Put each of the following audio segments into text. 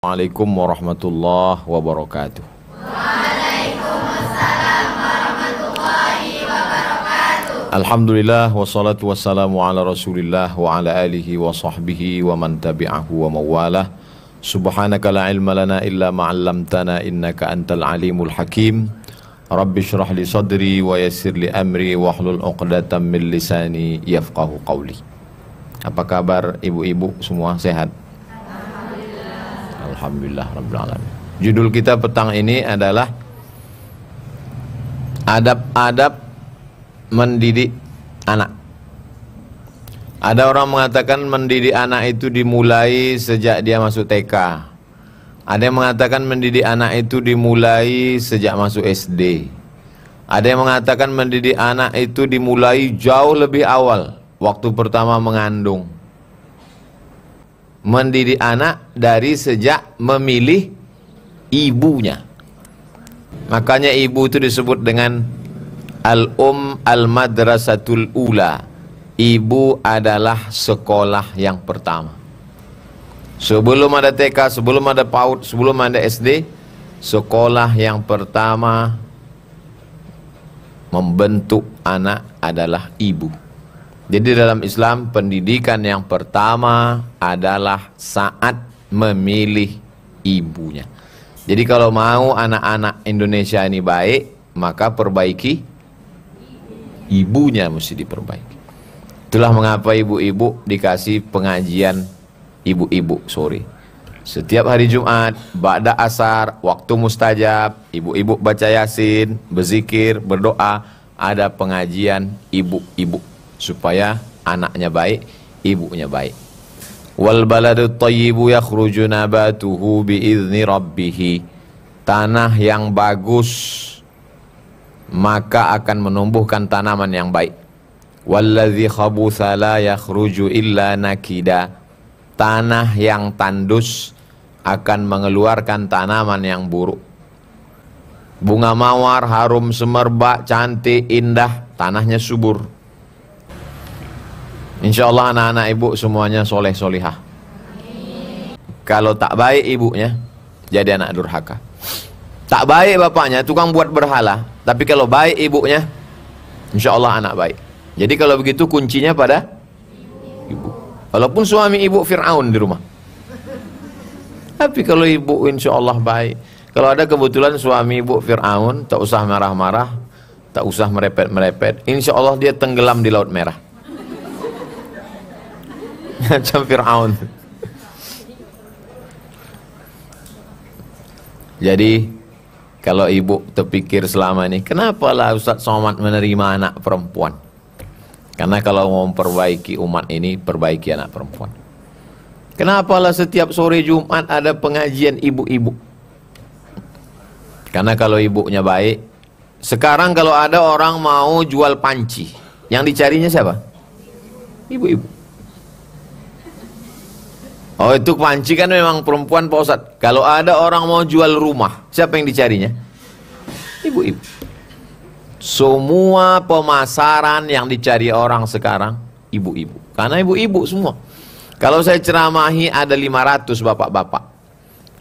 Assalamualaikum warahmatullahi wabarakatuh. Waalaikumsalam warahmatullahi wabarakatuh. Alhamdulillah wassalatu wassalamu ala Rasulillah wa ala alihi wa sahbihi wa man tabi'ahu wa mawalah. Subhanaka la ilma lana illa ma 'allamtana innaka antal alimul hakim. Rabbi shrah li sadri wa yassir li amri wahlul 'uqdatam min lisani yafqahu qawli. Apa kabar ibu-ibu semua, sehat? Alhamdulillah Rabbil Alamin. Judul kita petang ini adalah adab-adab mendidik anak. Ada orang mengatakan mendidik anak itu dimulai sejak dia masuk TK. Ada yang mengatakan mendidik anak itu dimulai sejak masuk SD. Ada yang mengatakan mendidik anak itu dimulai jauh lebih awal, waktu pertama mengandung. Mendidik anak dari sejak memilih ibunya. Makanya ibu itu disebut dengan al-madrasatul ula. Ibu adalah sekolah yang pertama. Sebelum ada TK, sebelum ada PAUD, sebelum ada SD, sekolah yang pertama membentuk anak adalah ibu. Jadi dalam Islam pendidikan yang pertama adalah saat memilih ibunya. Jadi kalau mau anak-anak Indonesia ini baik, maka perbaiki ibunya, mesti diperbaiki. Itulah mengapa ibu-ibu dikasih pengajian ibu-ibu sore. Setiap hari Jumat, ba'da asar, waktu mustajab, ibu-ibu baca Yasin, berzikir, berdoa, ada pengajian ibu-ibu. Supaya anaknya baik, ibunya baik. Wal baladu thayyibu yakhruju nabatuhu biizni rabbih. Tanah yang bagus maka akan menumbuhkan tanaman yang baik. Walladzi khabutha la yakhruju illa nakida. Tanah yang tandus akan mengeluarkan tanaman yang buruk. Bunga mawar harum semerbak, cantik, indah, tanahnya subur. Insya Allah anak-anak ibu semuanya soleh solihah. Kalau tak baik ibunya, jadi anak durhaka. Tak baik bapaknya, tukang buat berhala. Tapi kalau baik ibunya, insya Allah anak baik. Jadi kalau begitu kuncinya pada ibu. Walaupun suami ibu Fir'aun di rumah, tapi kalau ibu insya Allah baik. Kalau ada kebetulan suami ibu Fir'aun, tak usah marah-marah, tak usah merepet-merepet, insya Allah dia tenggelam di Laut Merah. Macam Fir'aun. Jadi kalau ibu terpikir selama ini, kenapalah Ustaz Somad menerima anak perempuan? Karena kalau mau memperbaiki umat ini, perbaiki anak perempuan. Kenapalah setiap sore Jumat ada pengajian ibu-ibu? Karena kalau ibunya baik. Sekarang kalau ada orang mau jual panci, yang dicarinya siapa? Ibu-ibu. Oh, itu panci kan memang perempuan Pak Ustadz. Kalau ada orang mau jual rumah, siapa yang dicarinya? Ibu-ibu. Semua pemasaran yang dicari orang sekarang ibu-ibu. Karena ibu-ibu semua. Kalau saya ceramahi ada 500 bapak-bapak.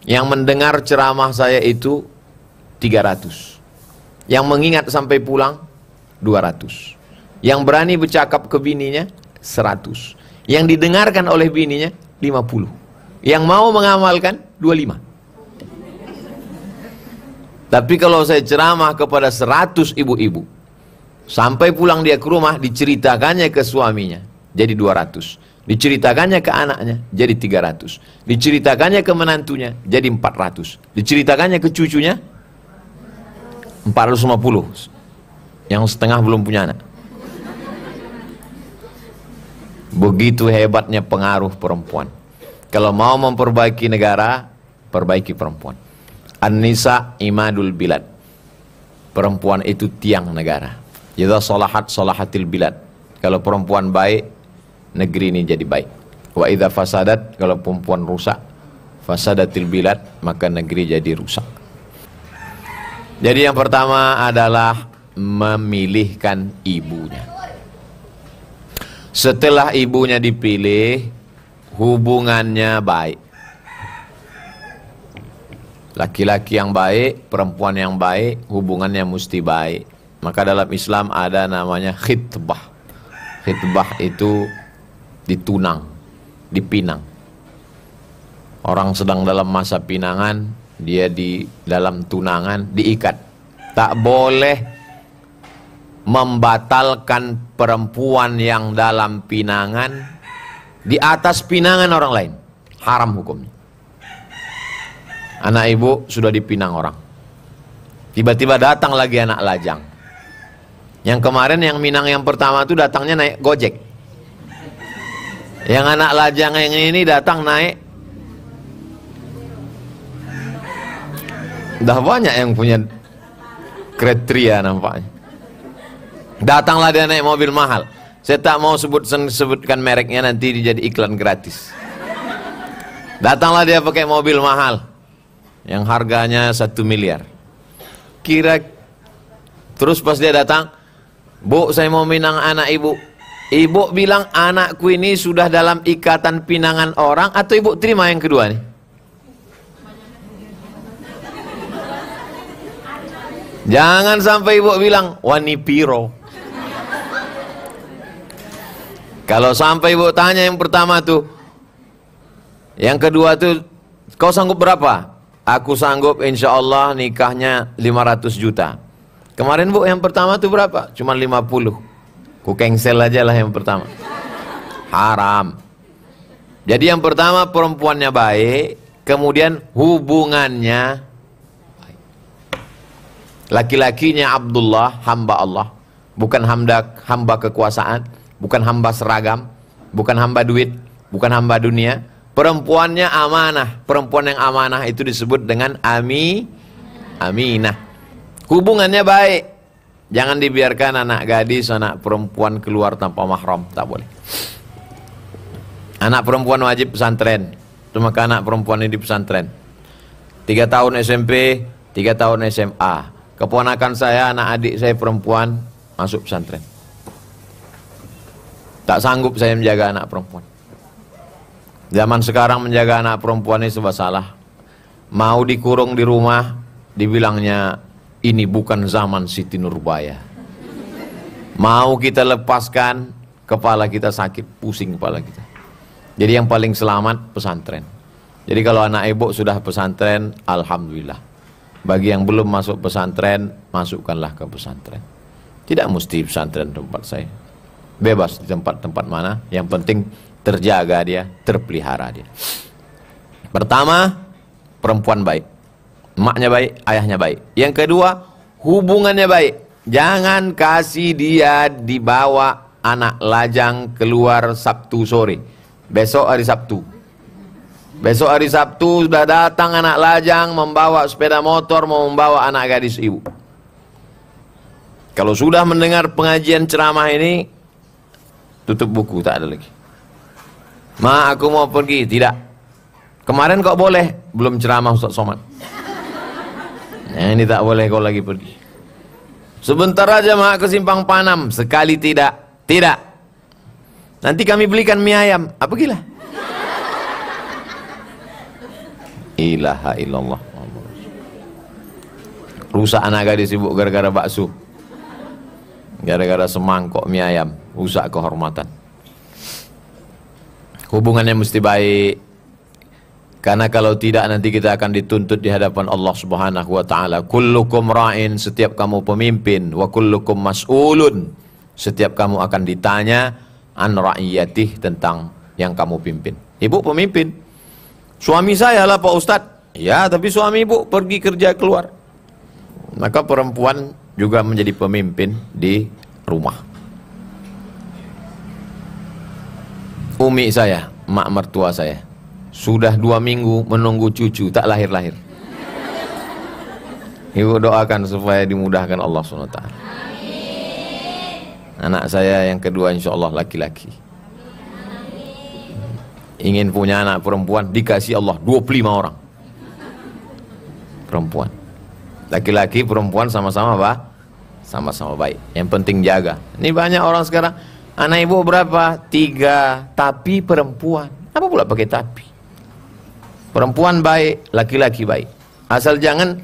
Yang mendengar ceramah saya itu 300. Yang mengingat sampai pulang 200. Yang berani bercakap ke bininya 100. Yang didengarkan oleh bininya 50. Yang mau mengamalkan 25. Tapi kalau saya ceramah kepada 100 ibu-ibu, sampai pulang dia ke rumah, diceritakannya ke suaminya jadi 200, diceritakannya ke anaknya jadi 300, diceritakannya ke menantunya jadi 400, diceritakannya ke cucunya 450, yang setengah belum punya anak. Begitu hebatnya pengaruh perempuan. Kalau mau memperbaiki negara, perbaiki perempuan. An-nisa imadul bilad. Perempuan itu tiang negara. Idza salahat salahatil bilad. Kalau perempuan baik, negeri ini jadi baik. Wa idza fasadat, kalau perempuan rusak, fasadatil bilad, maka negeri jadi rusak. Jadi yang pertama adalah memilihkan ibunya. Setelah ibunya dipilih, hubungannya baik. Laki-laki yang baik, perempuan yang baik, hubungannya mesti baik. Maka dalam Islam ada namanya khitbah. Khitbah itu ditunang, dipinang. Orang sedang dalam masa pinangan, dia di dalam tunangan diikat. Tak boleh membatalkan perempuan yang dalam pinangan di atas pinangan orang lain. Haram hukumnya. Anak ibu sudah dipinang orang. Tiba-tiba datang lagi anak lajang. Yang kemarin yang minang yang pertama itu datangnya naik Gojek. Yang anak lajang yang ini datang naik. Dah banyak yang punya kriteria nampaknya. Datanglah dia naik mobil mahal. Saya tak mau sebutkan mereknya, nanti jadi iklan gratis. Datanglah dia pakai mobil mahal yang harganya 1 miliar. Terus pas dia datang, Bu, saya mau minang anak ibu. Ibu bilang anakku ini sudah dalam ikatan pinangan orang, atau ibu terima yang kedua nih? Jangan sampai ibu bilang wani piro. Kalau sampai ibu tanya yang pertama tuh, yang kedua tuh, kau sanggup berapa? Aku sanggup insya Allah nikahnya 500 juta. Kemarin bu yang pertama tuh berapa? Cuma 50. Ku cancel aja lah yang pertama. Haram. Jadi yang pertama perempuannya baik, kemudian hubungannya baik. Laki-lakinya Abdullah, hamba Allah, bukan hamba kekuasaan, bukan hamba seragam, bukan hamba duit, bukan hamba dunia. Perempuannya amanah. Perempuan yang amanah itu disebut dengan aminah. Hubungannya baik. Jangan dibiarkan anak gadis, anak perempuan keluar tanpa mahram, tak boleh. Anak perempuan wajib pesantren. Maka anak perempuan ini di pesantren. 3 tahun SMP, 3 tahun SMA. Keponakan saya, anak adik saya perempuan masuk pesantren. Tak sanggup saya menjaga anak perempuan. Zaman sekarang menjaga anak perempuan ini serba salah. Mau dikurung di rumah, dibilangnya ini bukan zaman Siti Nurbaya. Mau kita lepaskan, kepala kita sakit, pusing kepala kita. Jadi yang paling selamat pesantren. Jadi kalau anak ibu sudah pesantren, alhamdulillah. Bagi yang belum masuk pesantren, masukkanlah ke pesantren. Tidak mesti pesantren tempat saya. Bebas di tempat-tempat mana, yang penting terjaga dia, terpelihara dia. Pertama, perempuan baik. Emaknya baik, ayahnya baik. Yang kedua, hubungannya baik. Jangan kasih dia dibawa anak lajang keluar Sabtu sore. Besok hari Sabtu. Besok hari Sabtu sudah datang anak lajang membawa sepeda motor, mau membawa anak gadis ibu. Kalau sudah mendengar pengajian ceramah ini, tutup buku, tak ada lagi. Ma, aku mau pergi. Tidak. Kemarin kok boleh, belum ceramah Ustaz Somad. Ini tak boleh kau lagi pergi. Sebentar aja ma ke Simpang Panam. Sekali tidak. Tidak. Nanti kami belikan mie ayam. Apa gila? Ilaha illallah. Rusak anak gadis ibu gara-gara bakso. Gara-gara semangkok mie ayam. Rusak kehormatan. Hubungannya mesti baik. Karena kalau tidak nanti kita akan dituntut di hadapan Allah Subhanahu wa taala. Kullukum ra'in, setiap kamu pemimpin, wa kullukum mas'ulun, setiap kamu akan ditanya an ra'iyatih, tentang yang kamu pimpin. Ibu pemimpin. Suami saya lah Pak Ustadz. Ya, tapi suami ibu pergi kerja keluar. Maka perempuan juga menjadi pemimpin di rumah. Umi saya, mak mertua saya, sudah 2 minggu menunggu cucu, tak lahir-lahir. Ibu doakan supaya dimudahkan Allah SWT. Anak saya yang kedua insya Allah laki-laki. Ingin punya anak perempuan, dikasih Allah 25 orang. Perempuan. Laki-laki, perempuan sama-sama apa? Sama-sama baik. Yang penting jaga. Ini banyak orang sekarang, anak ibu berapa? 3, tapi perempuan. Apa pula pakai tapi? Perempuan baik, laki-laki baik. Asal jangan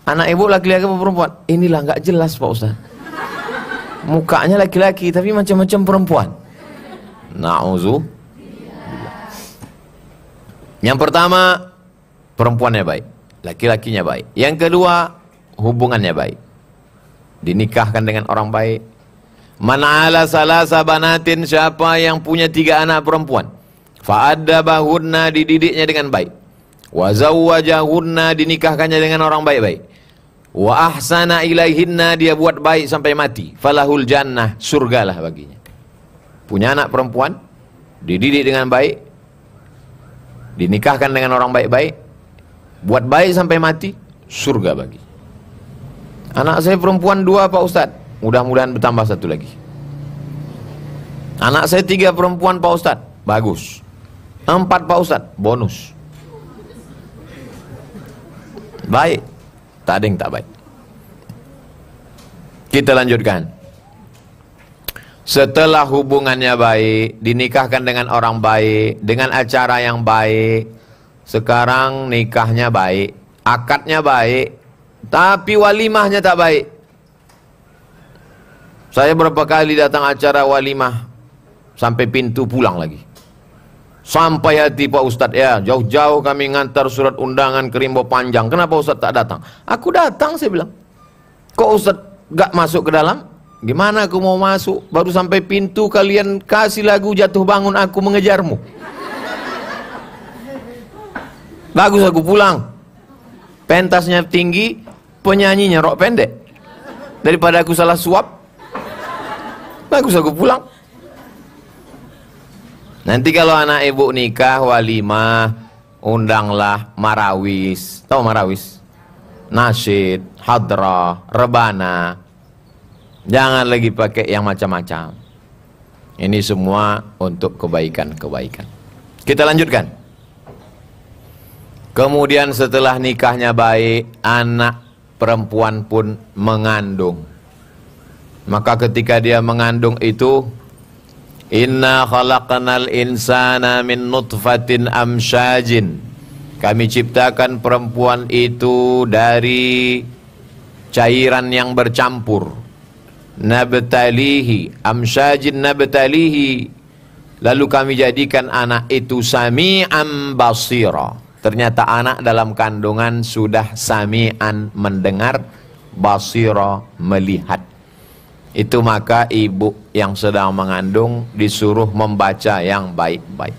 anak ibu laki-laki apa perempuan. Inilah nggak jelas Pak Ustaz. Mukanya laki-laki tapi macam-macam perempuan. Na'udzu. Yang pertama, perempuannya baik, laki-lakinya baik. Yang kedua, hubungannya baik, dinikahkan dengan orang baik. Man ala salasa banatin, siapa yang punya 3 anak perempuan, fa'addabahunna, dididiknya dengan baik, wa zawwajahunna, dinikahkannya dengan orang baik-baik, wa ahsana ilaihinna, dia buat baik sampai mati, falahul jannah, surgalah baginya. Punya anak perempuan, dididik dengan baik, dinikahkan dengan orang baik-baik, buat baik sampai mati, surga bagi. Anak saya perempuan 2 Pak Ustadz, mudah-mudahan bertambah 1 lagi. Anak saya 3 perempuan Pak Ustadz, bagus. 4 Pak Ustadz, bonus. Baik, tak ada yang tak baik. Kita lanjutkan. Setelah hubungannya baik, dinikahkan dengan orang baik, dengan acara yang baik, sekarang nikahnya baik, akadnya baik, tapi walimahnya tak baik. Saya berapa kali datang acara walimah, sampai pintu pulang lagi. Sampai hati Pak Ustadz, ya jauh-jauh kami ngantar surat undangan ke Rimbo Panjang. Kenapa Ustadz tak datang? Aku datang, saya bilang. Kok Ustadz gak masuk ke dalam? Gimana aku mau masuk? Baru sampai pintu kalian kasih lagu jatuh bangun aku mengejarmu. Bagus aku pulang. Pentasnya tinggi, penyanyinya rok pendek. Daripada aku salah suap, bagus aku pulang. Nanti kalau anak ibu nikah, walimah, undanglah marawis. Tahu marawis? Nasyid, hadrah, rebana. Jangan lagi pakai yang macam-macam. Ini semua untuk kebaikan-kebaikan. Kita lanjutkan. Kemudian setelah nikahnya baik, anak perempuan pun mengandung. Maka ketika dia mengandung itu, inna khalaqnal insana min nutfatin amsyajin. Kami ciptakan perempuan itu dari cairan yang bercampur. Nabtalihi, amsyajin nabtalihi. Lalu kami jadikan anak itu sami'an basira. Ternyata anak dalam kandungan sudah sami'an, mendengar, basira, melihat. Itu maka ibu yang sedang mengandung disuruh membaca yang baik-baik.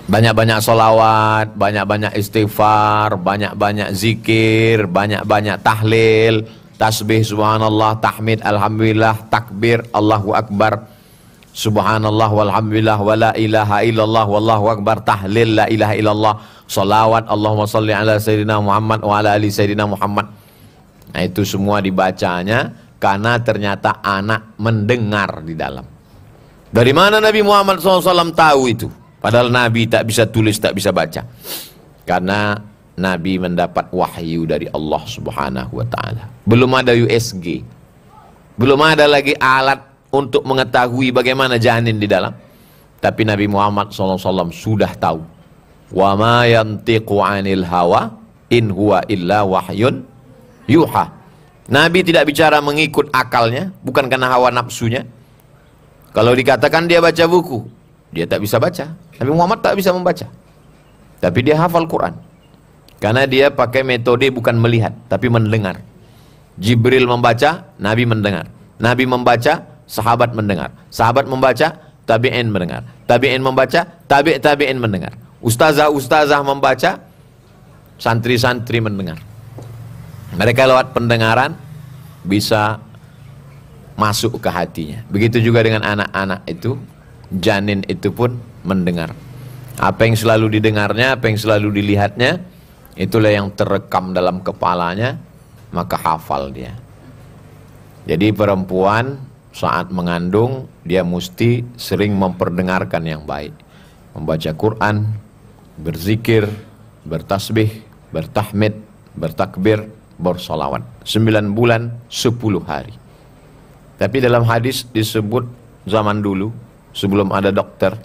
Banyak-banyak solawat, banyak-banyak istighfar, banyak-banyak zikir, banyak-banyak tahlil, tasbih, subhanallah, tahmid, alhamdulillah, takbir, Allahu akbar, subhanallah, walhamdulillah, wala ilaha illallah, wallahu akbar, tahlil, la ilaha illallah, salawat, Allahumma salli ala sayyidina Muhammad wa ala ali sayyidina Muhammad. Nah itu semua dibacanya karena ternyata anak mendengar di dalam. Dari mana Nabi Muhammad SAW tahu itu? Padahal Nabi tak bisa tulis, tak bisa baca. Karena Nabi mendapat wahyu dari Allah Subhanahu wa ta'ala. Belum ada USG, belum ada lagi alat untuk mengetahui bagaimana janin di dalam. Tapi Nabi Muhammad SAW sudah tahu. Wa ma yantiqu 'anil hawa in huwa illa wahyun yuha. Nabi tidak bicara mengikut akalnya, bukan karena hawa nafsunya. Kalau dikatakan dia baca buku, dia tak bisa baca. Nabi Muhammad tak bisa membaca, tapi dia hafal Quran. Karena dia pakai metode bukan melihat, tapi mendengar. Jibril membaca, Nabi mendengar. Nabi membaca, sahabat mendengar. Sahabat membaca, tabi'in mendengar. Tabi'in membaca, tabi'in mendengar. Ustazah membaca, santri-santri mendengar. Mereka lewat pendengaran bisa masuk ke hatinya. Begitu juga dengan anak-anak itu, janin itu pun mendengar. Apa yang selalu didengarnya, apa yang selalu dilihatnya, itulah yang terekam dalam kepalanya, maka hafal dia. Jadi perempuan saat mengandung, dia mesti sering memperdengarkan yang baik. Membaca Quran, berzikir, bertasbih, bertahmid, bertakbir, bersolawat. 9 bulan, 10 hari. Tapi dalam hadis disebut zaman dulu, sebelum ada dokter.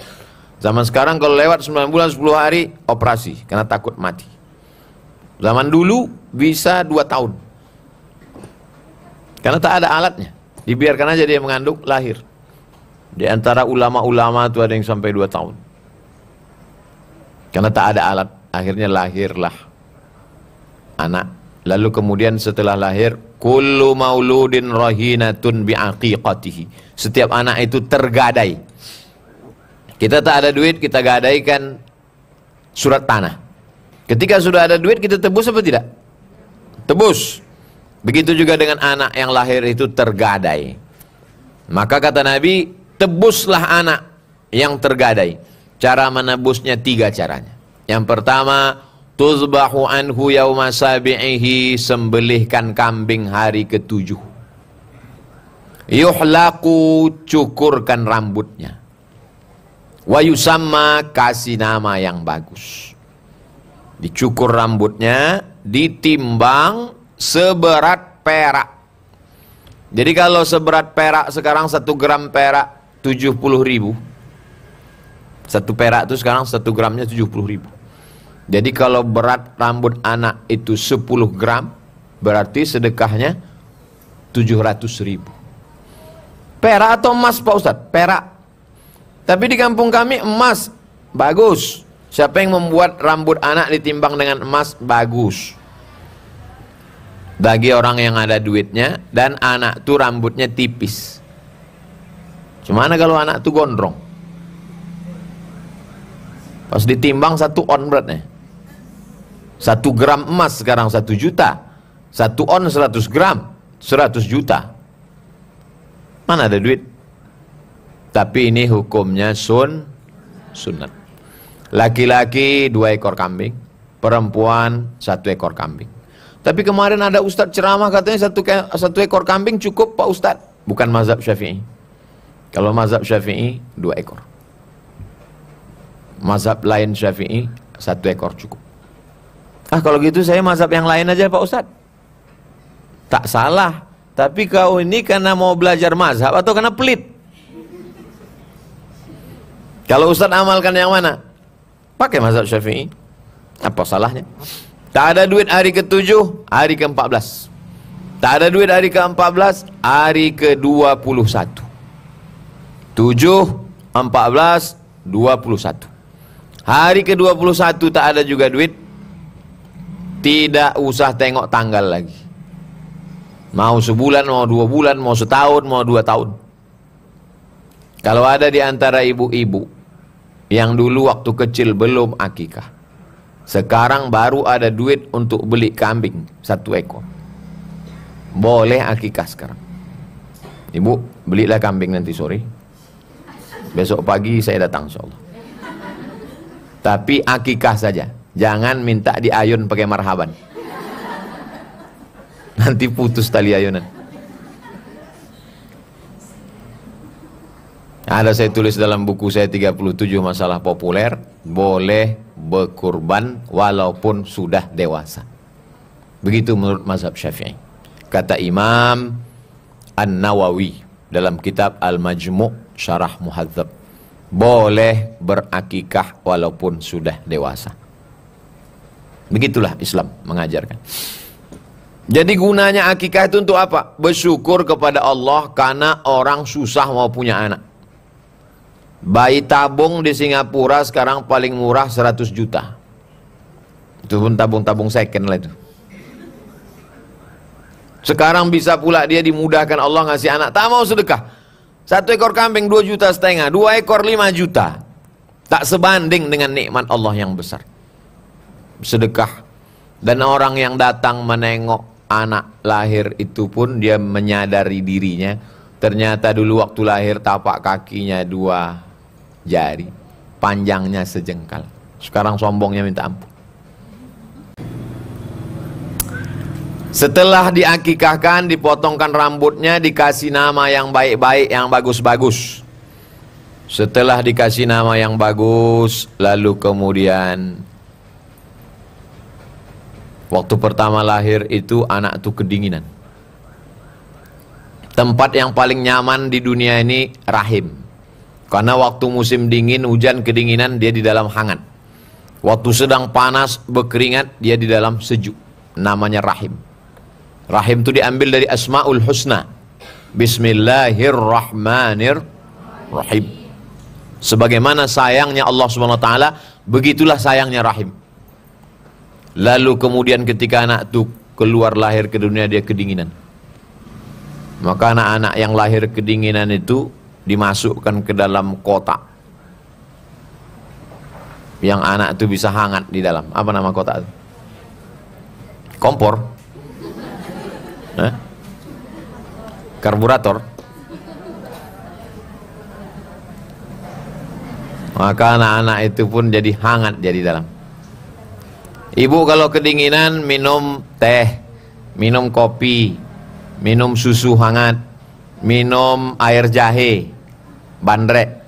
Zaman sekarang kalau lewat 9 bulan 10 hari, operasi, karena takut mati. Zaman dulu bisa 2 tahun. Karena tak ada alatnya. Dibiarkan aja dia mengandung, lahir. Di antara ulama-ulama itu ada yang sampai 2 tahun. Karena tak ada alat, akhirnya lahirlah anak. Lalu kemudian setelah lahir, kullu mauludin rahinatun bi'aqiqatihi. Setiap anak itu tergadai. Kita tak ada duit, kita gadaikan surat tanah. Ketika sudah ada duit, kita tebus apa tidak? Tebus. Begitu juga dengan anak yang lahir itu tergadai. Maka kata Nabi, tebuslah anak yang tergadai. Cara menebusnya 3 caranya. Yang pertama, tuzbahu anhu yauma sabi'ihi, sembelihkan kambing hari ke-7. Yuhlaku, cukurkan rambutnya. Wa yusamma, kasih nama yang bagus. Dicukur rambutnya, ditimbang seberat perak. Jadi kalau seberat perak sekarang 1 gram perak 70.000. 1 perak itu sekarang 1 gramnya 70.000. Jadi kalau berat rambut anak itu 10 gram, berarti sedekahnya 700.000. Perak atau emas Pak Ustadz? Perak. Tapi di kampung kami emas, bagus. Siapa yang membuat rambut anak ditimbang dengan emas, bagus. Bagi orang yang ada duitnya, dan anak tuh rambutnya tipis. Gimana kalau anak tuh gondrong? Pas ditimbang 1 on beratnya. 1 gram emas sekarang 1 juta. 1 on 100 gram 100 juta. Mana ada duit? Tapi ini hukumnya sunat. Laki-laki 2 ekor kambing, perempuan 1 ekor kambing. Tapi kemarin ada ustadz ceramah katanya 1 ekor kambing cukup Pak Ustadz. Bukan mazhab Syafi'i. Kalau mazhab Syafi'i 2 ekor. Mazhab lain Syafi'i 1 ekor cukup. Kalau gitu saya mazhab yang lain aja Pak Ustadz. Tak salah. Tapi kau ini karena mau belajar mazhab atau karena pelit? Kalau Ustadz amalkan yang mana? Pakai mazhab Syafi'i. Apa salahnya? Tak ada duit hari ke-7, hari ke-14. Tak ada duit hari ke-14, hari ke-21. 7, 14, 21. Hari ke-21 tak ada juga duit. Tidak usah tengok tanggal lagi. Mau sebulan, mau 2 bulan, mau setahun, mau 2 tahun. Kalau ada di antara ibu-ibu yang dulu waktu kecil belum akikah, sekarang baru ada duit untuk beli kambing 1 ekor, boleh akikah sekarang. Ibu, belilah kambing nanti sore. Besok pagi saya datang insyaallah. Tapi akikah saja. Jangan minta diayun pakai marhaban. Nanti putus tali ayunan. Ada saya tulis dalam buku saya 37 masalah populer, boleh berkurban walaupun sudah dewasa. Begitu menurut mazhab Syafi'i. Kata Imam An-Nawawi dalam kitab Al-Majmu' Syarah Muhadzab, boleh berakikah walaupun sudah dewasa. Begitulah Islam mengajarkan. Jadi gunanya akikah itu untuk apa? Bersyukur kepada Allah karena orang susah mau punya anak. Bayi tabung di Singapura sekarang paling murah 100 juta. Itu pun tabung-tabung second lah itu. Sekarang bisa pula dia dimudahkan Allah ngasih anak, tak mau sedekah. 1 ekor kambing 2,5 juta, 2 ekor 5 juta. Tak sebanding dengan nikmat Allah yang besar. Sedekah. Dan orang yang datang menengok anak lahir itu pun dia menyadari dirinya. Ternyata dulu waktu lahir tapak kakinya 2 jari, panjangnya sejengkal. Sekarang sombongnya minta ampun. Setelah diakikahkan, dipotongkan rambutnya, dikasih nama yang baik-baik, yang bagus-bagus. Setelah dikasih nama yang bagus, lalu kemudian waktu pertama lahir itu anak itu kedinginan. Tempat yang paling nyaman di dunia ini rahim. Karena waktu musim dingin, hujan, kedinginan, dia di dalam hangat. Waktu sedang panas berkeringat, dia di dalam sejuk. Namanya rahim. Rahim itu diambil dari Asmaul Husna. Bismillahirrahmanirrahim. Sebagaimana sayangnya Allah Subhanahu wa taala, begitulah sayangnya rahim. Lalu kemudian ketika anak itu keluar lahir ke dunia, dia kedinginan. Maka anak-anak yang lahir kedinginan itu dimasukkan ke dalam kotak. Yang anak itu bisa hangat di dalam. Apa nama kotak itu? Kompor? Hah? Karburator? Maka anak-anak itu pun jadi hangat dia di dalam. Ibu kalau kedinginan minum teh, minum kopi, minum susu hangat, minum air jahe, bandrek.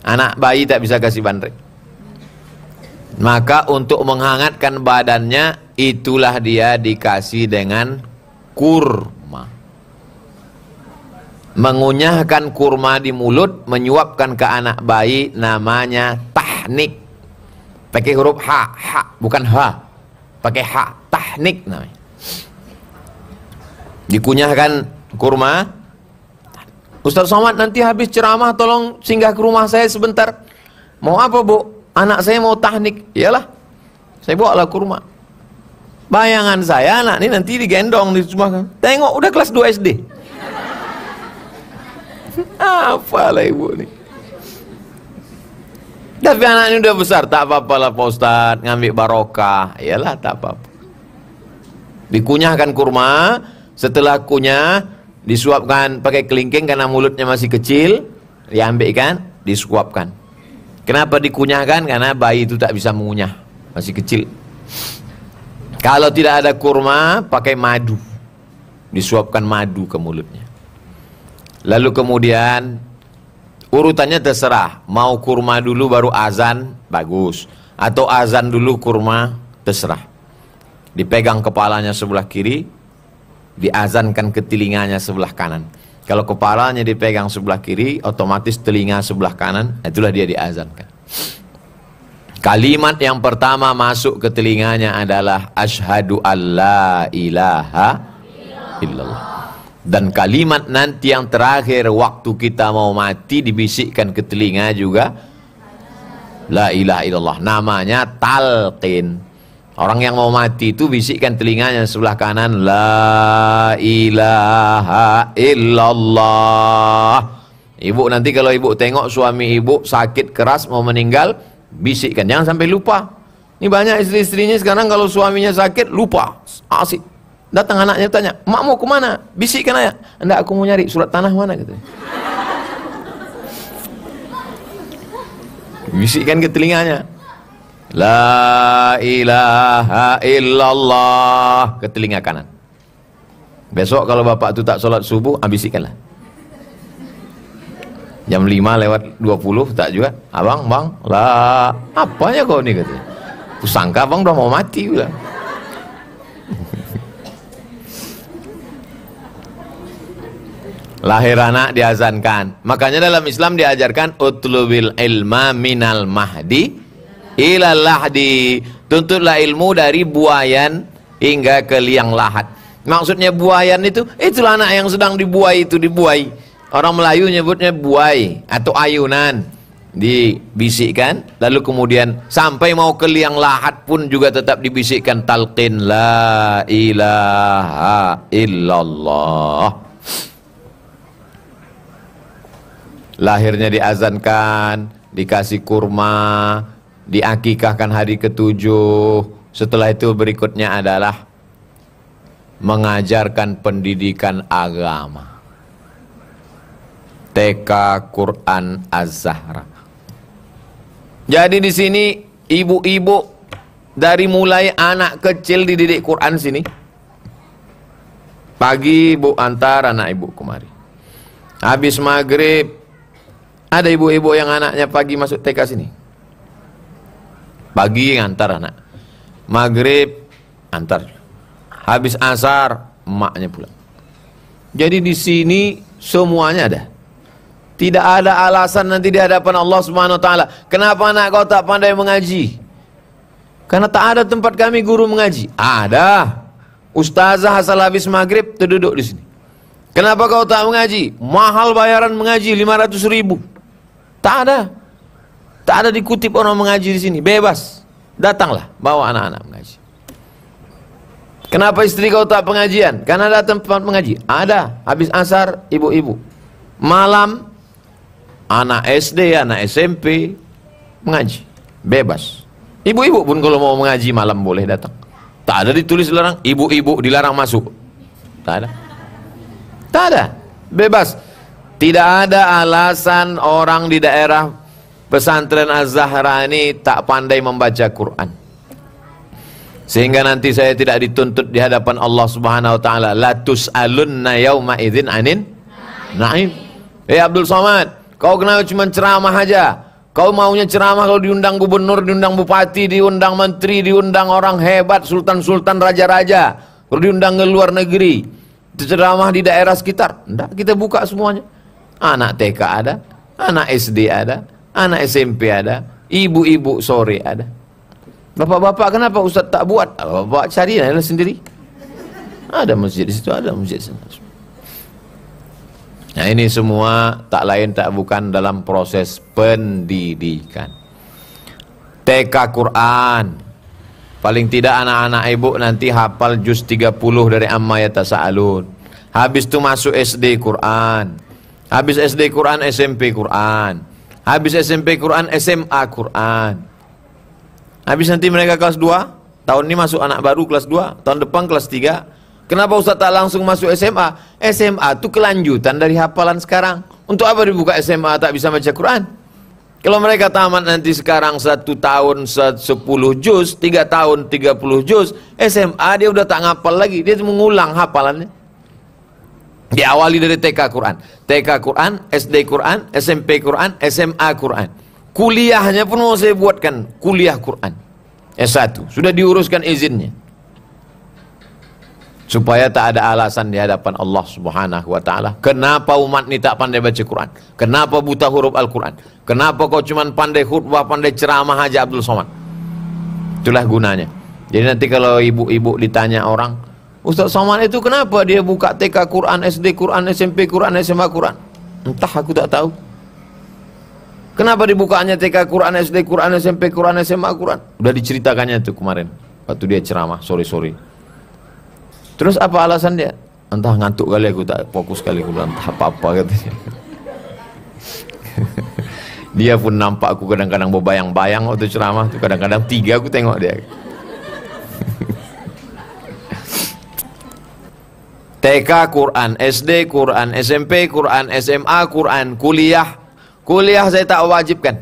Anak bayi tak bisa kasih bandrek. Maka untuk menghangatkan badannya, itulah dia dikasih dengan kurma. Mengunyahkan kurma di mulut, menyuapkan ke anak bayi, namanya tahnik. Pakai huruf ha, bukan ha. Pakai ha, tahnik namanya. Dikunyahkan kurma. Ustaz Somad, nanti habis ceramah tolong singgah ke rumah saya sebentar. Mau apa, Bu? Anak saya mau tahnik. Iyalah, saya bawalah kurma. Bayangan saya anak ini nanti digendong di rumah. Tengok udah kelas 2 SD. Apalah ibu nih. Tapi anak ini udah besar, tak apa-apalah Pak Ustaz, ngambil barokah. Iyalah, tak apa-apa. Dikunyahkan kurma, setelah kunyah disuapkan pakai kelingking karena mulutnya masih kecil, diambilkan, disuapkan. Kenapa dikunyahkan? Karena bayi itu tak bisa mengunyah, masih kecil. Kalau tidak ada kurma, pakai madu, disuapkan madu ke mulutnya. Lalu kemudian urutannya terserah, mau kurma dulu baru azan, bagus, atau azan dulu kurma, terserah. Dipegang kepalanya sebelah kiri, diazankan ke telinganya sebelah kanan. Kalau kepalanya dipegang sebelah kiri, otomatis telinga sebelah kanan, itulah dia diazankan. Kalimat yang pertama masuk ke telinganya adalah asyhadu alla ilaha illallah. Dan kalimat nanti yang terakhir waktu kita mau mati dibisikkan ke telinga juga la ilaha illallah. Namanya talqin. Orang yang mau mati itu bisikkan telinganya sebelah kanan la ilaha illallah. Ibu nanti kalau ibu tengok suami ibu sakit keras mau meninggal, bisikkan, jangan sampai lupa. Ini banyak istri-istrinya sekarang kalau suaminya sakit lupa, asik. Datang anaknya tanya, "Mak mau kemana?" Bisikkan ayah, "Enggak, aku mau nyari surat tanah mana," gitu. Bisikkan ke telinganya la ilaha illallah ke telinga kanan. Besok kalau bapak tu tak solat subuh, bisikkanlah. Jam 5 lewat 20 tak juga, "Abang, bang, lah apanya kau ni," katanya. "Kusangka abang udah mau mati pula." Lahir anak diazankan. Makanya dalam Islam diajarkan utlubil ilma minal mahdi ilal lahdi. Tuntutlah ilmu dari buayan hingga ke liang lahat. Maksudnya buayan itu, itulah anak yang sedang dibuai itu, dibuai. Orang Melayu nyebutnya buai atau ayunan. Dibisikkan, lalu kemudian sampai mau ke liang lahat pun juga tetap dibisikkan talqin la ilaha illallah. Lahirnya diazankan, dikasih kurma, diakikahkan hari ke-7. Setelah itu berikutnya adalah mengajarkan pendidikan agama. TK Quran Az-Zahra. Jadi di sini ibu-ibu dari mulai anak kecil dididik Quran sini. Pagi ibu antar anak ibu kemari. Habis maghrib ada ibu-ibu yang anaknya pagi masuk TK sini. Pagi ngantar anak. Maghrib antar. Habis asar emaknya pulang. Jadi di sini semuanya ada. Tidak ada alasan nanti di hadapan Allah Subhanahu wa taala, "Kenapa anak kau tak pandai mengaji?" Karena tak ada tempat kami guru mengaji. Ada. Ustazah asal habis maghrib terduduk di sini. Kenapa kau tak mengaji? Mahal bayaran mengaji 500.000. Tak ada. Tak ada dikutip orang mengaji di sini. Bebas. Datanglah, bawa anak-anak mengaji. Kenapa istri kau tak pengajian? Karena ada tempat mengaji. Ada. Habis asar, ibu-ibu. Malam, anak SD, anak SMP mengaji. Bebas. Ibu-ibu pun kalau mau mengaji malam boleh datang. Tak ada ditulis dilarang. Ibu-ibu dilarang masuk. Tak ada. Tak ada. Bebas. Tidak ada alasan orang di daerah pesantren Az-Zahra ini tak pandai membaca Quran. Sehingga nanti saya tidak dituntut di hadapan Allah Subhanahu wa taala, la tus'alunna yauma idzin anin na'im. Abdul Somad, kau kenapa cuma ceramah aja? Kau maunya ceramah kalau diundang gubernur, diundang bupati, diundang menteri, diundang orang hebat, sultan-sultan, raja-raja. Kalau diundang ke luar negeri, ceramah di daerah sekitar. Enggak, kita buka semuanya. Anak TK ada, anak SD ada, anak SMP ada, ibu-ibu sore ada. Bapak-bapak kenapa Ustaz tak buat? Bapak cari lah sendiri. Ada masjid di situ, ada masjid di sana. Nah ini semua tak lain tak bukan dalam proses pendidikan. TK Quran. Paling tidak anak-anak ibu nanti hafal juz 30 dari Amma Yatasa'alun. Habis itu masuk SD Quran. Habis SD Quran SMP Quran. Habis SMP Quran SMA Quran. Habis nanti mereka kelas 2. Tahun ini masuk anak baru kelas 2. Tahun depan kelas 3. Kenapa Ustaz tak langsung masuk SMA? SMA itu kelanjutan dari hafalan sekarang. Untuk apa dibuka SMA tak bisa baca Quran? Kalau mereka tamat nanti sekarang 1 tahun 10 juz, 3 tahun 30 juz, SMA dia udah tak ngapal lagi, dia mengulang hafalannya. Diawali dari TK Quran, TK Quran, SD Quran, SMP Quran, SMA Quran. Kuliahnya pun mau saya buatkan, kuliah Quran S1, sudah diuruskan izinnya. Supaya tak ada alasan di hadapan Allah Subhanahu wa taala. Kenapa umat ini tak pandai baca Quran? Kenapa buta huruf Al-Quran? Kenapa kau cuma pandai khutbah, pandai ceramah aja Abdul Somad? Itulah gunanya. Jadi nanti kalau ibu-ibu ditanya orang, Ustaz Somad itu kenapa dia buka TK Quran, SD Quran, SMP Quran, SMA Quran? Entah, aku tak tahu. Kenapa dibukanya TK Quran, SD Quran, SMP Quran, SMA Quran? Udah diceritakannya itu kemarin waktu dia ceramah sore-sore. Terus apa alasan dia? Entah, ngantuk kali, aku tak fokus kali, aku bilang entah apa-apa katanya. Dia pun nampak aku kadang-kadang berbayang-bayang waktu ceramah tuh, kadang-kadang 3 aku tengok dia. TK Quran, SD Quran, SMP Quran, SMA Quran, kuliah saya tak wajibkan.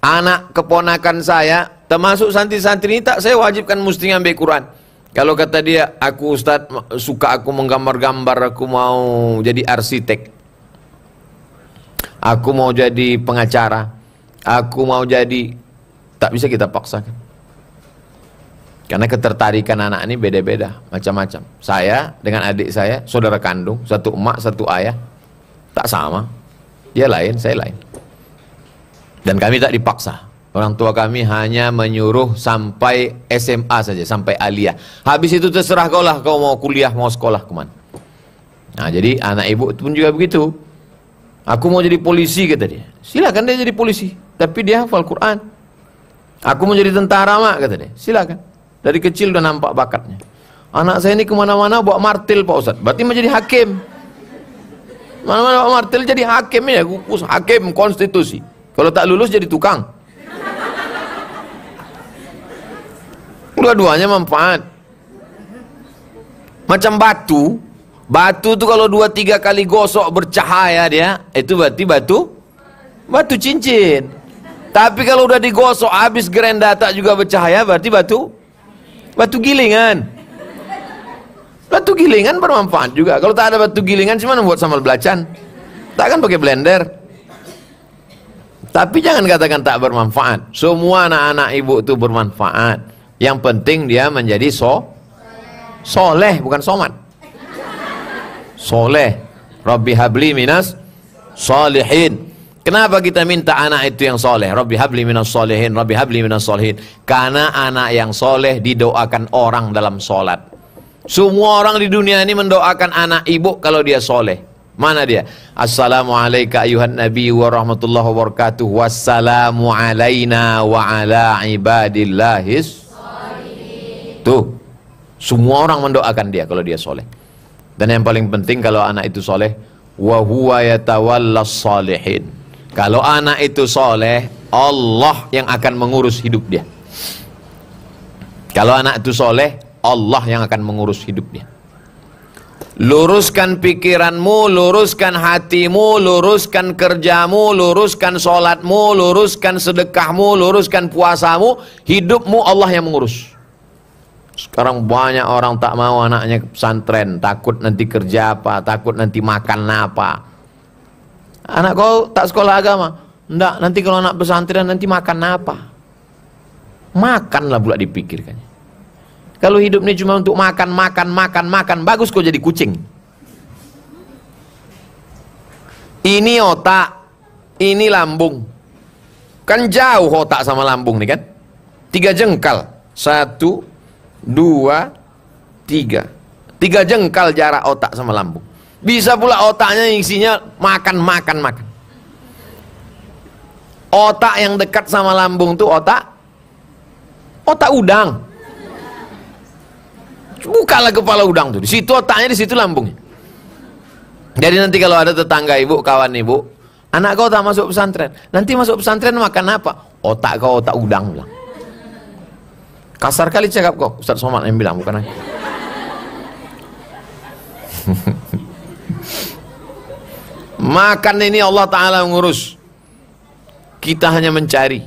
Anak keponakan saya termasuk santri-santri ini tak saya wajibkan mesti ngambil Quran. Kalau kata dia, aku Ustaz suka aku menggambar-gambar, aku mau jadi arsitek, aku mau jadi pengacara, aku mau jadi, tak bisa kita paksakan. Karena ketertarikan anak ini beda-beda, macam-macam. Saya dengan adik saya, saudara kandung, satu emak, satu ayah, tak sama. Dia lain, saya lain. Dan kami tak dipaksa. Orang tua kami hanya menyuruh sampai SMA saja, sampai aliyah. Habis itu terserah kau lah, kau mau kuliah, mau sekolah kemana. Nah jadi anak ibu pun juga begitu. Aku mau jadi polisi kata dia. Silakan dia jadi polisi, tapi dia hafal Quran. Aku mau jadi tentara mak kata dia. Silakan. Dari kecil udah nampak bakatnya. Anak saya ini kemana-mana bawa martil Pak Ustaz. Berarti mau jadi hakim. Mana-mana bawa martil jadi hakim ya, kukus hakim konstitusi. Kalau tak lulus jadi tukang. Dua-duanya manfaat. Macam batu. Batu tuh kalau 2-3 kali gosok bercahaya dia, itu berarti batu cincin. Tapi kalau udah digosok habis grand data juga bercahaya, berarti batu gilingan. Batu gilingan bermanfaat juga. Kalau tak ada batu gilingan gimana buat sambal belacan? Tak kan pakai blender. Tapi jangan katakan tak bermanfaat. Semua anak-anak ibu itu bermanfaat. Yang penting dia menjadi soleh, bukan somat. Soleh. Rabbi habli minas solihin. Kenapa kita minta anak itu yang soleh? Rabbi habli minas solehin, Rabbi habli minas solehin. Karena anak yang soleh didoakan orang dalam solat. Semua orang di dunia ini mendoakan anak ibu kalau dia soleh. Mana dia? Assalamualaikum ayuhan nabi wa rahmatullahi wa barakatuh. Wassalamu alaina wa ala ibadillahis. Tuh, semua orang mendoakan dia kalau dia soleh. Dan yang paling penting kalau anak itu soleh, wa huwa yatawallas salihin. Kalau anak itu soleh, Allah yang akan mengurus hidup dia. Kalau anak itu soleh, Allah yang akan mengurus hidup dia. Luruskan pikiranmu, luruskan hatimu, luruskan kerjamu, luruskan sholatmu, luruskan sedekahmu, luruskan puasamu. Hidupmu Allah yang mengurus. Sekarang banyak orang tak mau anaknya ke pesantren, takut nanti kerja apa, takut nanti makan apa. Anak kau tak sekolah agama? Enggak, nanti kalau anak pesantren nanti makan apa? Makanlah pula dipikirkan. Kalau hidup ini cuma untuk makan, bagus kau jadi kucing. Ini otak, ini lambung. Kan jauh otak sama lambung nih kan? 3 jengkal. 1, 2, 3. 3 jengkal jarak otak sama lambung. Bisa pula otaknya isinya makan. Otak yang dekat sama lambung tuh otak udang. Bukalah kepala udang tuh. Di situ otaknya, di situ lambungnya. Jadi nanti kalau ada tetangga ibu, kawan ibu, anak kau tak masuk pesantren. Nanti masuk pesantren makan apa? Otak kau otak udang bilang. Kasar kali cakap kau. Ustaz Somad yang bilang, bukan aku. Makan ini Allah Ta'ala mengurus. Kita hanya mencari.